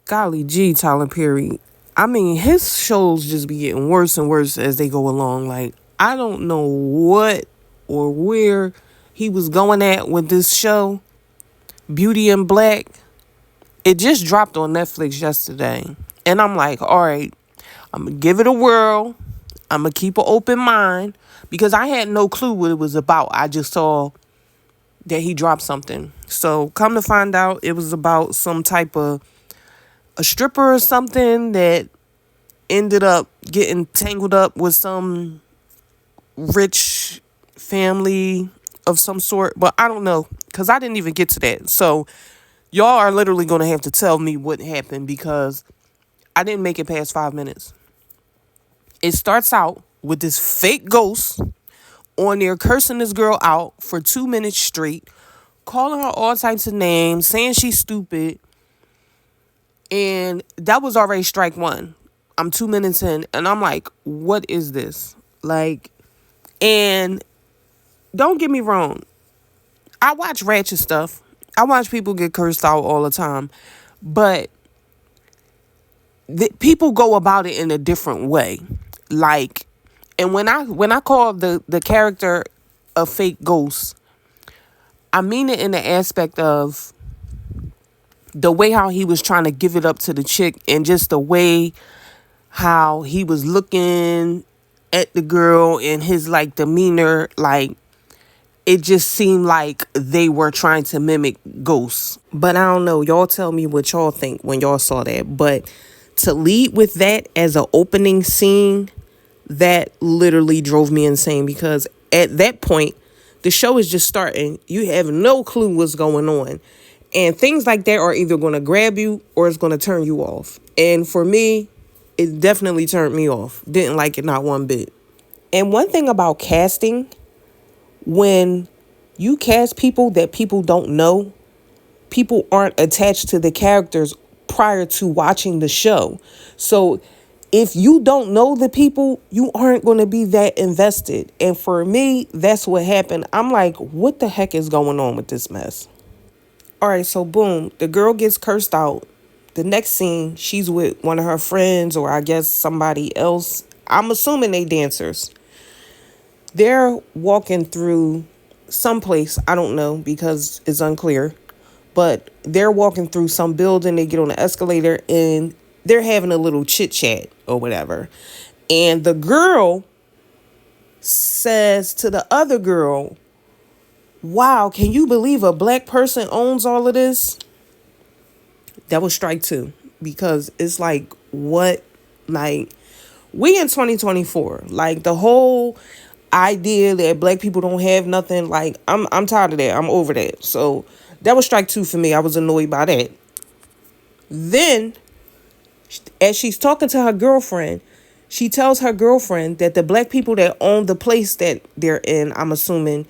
Golly gee, Tyler Perry. I mean, his shows just be getting worse and worse as they go along. Like, I don't know what or where he was going at with this show, Beauty in Black. It just dropped on Netflix yesterday. And I'm like, all right, I'm going to give it a whirl. I'm going to keep an open mind because I had no clue what it was about. I just saw that he dropped something. So come to find out, it was about some type of a stripper or something that ended up getting tangled up with some rich family of some sort. But I don't know because I didn't even get to that. So y'all are literally going to have to tell me what happened because I didn't make it past 5 minutes. It starts out with this fake ghost on there cursing this girl out for 2 minutes straight, calling her all types of names, saying she's stupid. And that was already strike one. I'm 2 minutes in and I'm like, what is this? Like, and don't get me wrong. I watch ratchet stuff. I watch people get cursed out all the time. But people go about it in a different way. Like, and when I call the character a fake ghost, I mean it in the aspect of the way how he was trying to give it up to the chick and just the way how he was looking at the girl and his like demeanor, like it just seemed like they were trying to mimic ghosts. But I don't know, y'all tell me what y'all think when y'all saw that. But to lead with that as an opening scene, that literally drove me insane because at that point the show is just starting. You have no clue what's going on. And things like that are either going to grab you or it's going to turn you off. And for me, it definitely turned me off. Didn't like it, not one bit. And one thing about casting, when you cast people that people don't know, people aren't attached to the characters prior to watching the show. So if you don't know the people, you aren't going to be that invested. And for me, that's what happened. I'm like, what the heck is going on with this mess? All right, so boom, the girl gets cursed out. The next scene, she's with one of her friends or I guess somebody else. I'm assuming they dancers. They're walking through someplace, I don't know because it's unclear. But they're walking through some building. They get on the escalator and they're having a little chit chat or whatever. And the girl says to the other girl, wow, can you believe a black person owns all of this? That was strike two because it's like, what? Like, we in 2024, like the whole idea that black people don't have nothing. Like, I'm tired of that. I'm over that. So that was strike two for me. I was annoyed by that. Then, as she's talking to her girlfriend, she tells her girlfriend that the black people that own the place that they're in, I'm assuming,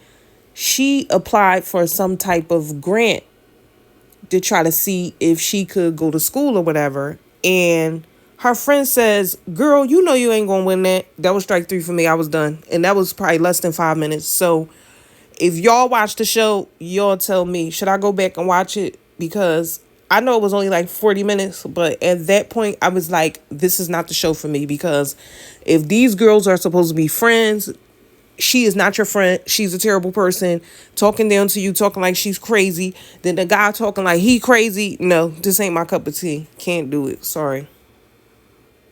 she applied for some type of grant to try to see if she could go to school or whatever. And her friend says, girl, you know you ain't gonna win that. That was strike three for me. I was done. And that was probably less than 5 minutes. So if y'all watch the show, y'all tell me, should I go back and watch it? Because I know it was only like 40 minutes, but at that point I was like, this is not the show for me. Because if these girls are supposed to be friends, she is not your friend. She's a terrible person, talking down to you, talking like she's crazy. Then the guy talking like he crazy. No, this ain't my cup of tea. Can't do it. Sorry.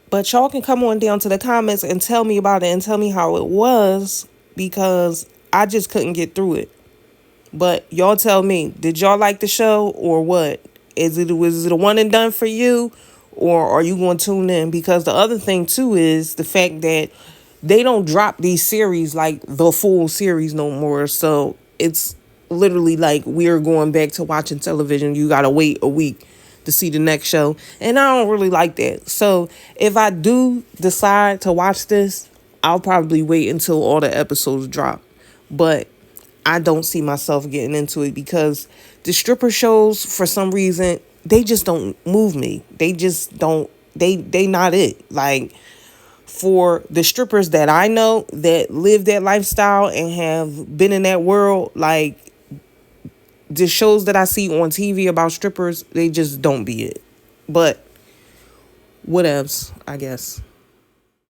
But y'all can come on down to the comments and tell me about it and tell me how it was, because I just couldn't get through it. But y'all tell me, did y'all like the show or what? Was it a one and done for you, or are you going to tune in? Because the other thing too is the fact that they don't drop these series like the full series no more. So it's literally like we're going back to watching television. You got to wait a week to see the next show. And I don't really like that. So if I do decide to watch this, I'll probably wait until all the episodes drop. But I don't see myself getting into it because the stripper shows, for some reason, they just don't move me. They just don't, they not it. Like, for the strippers that I know that live that lifestyle and have been in that world, like the shows that I see on TV about strippers, they just don't be it. But Whatevs, I guess.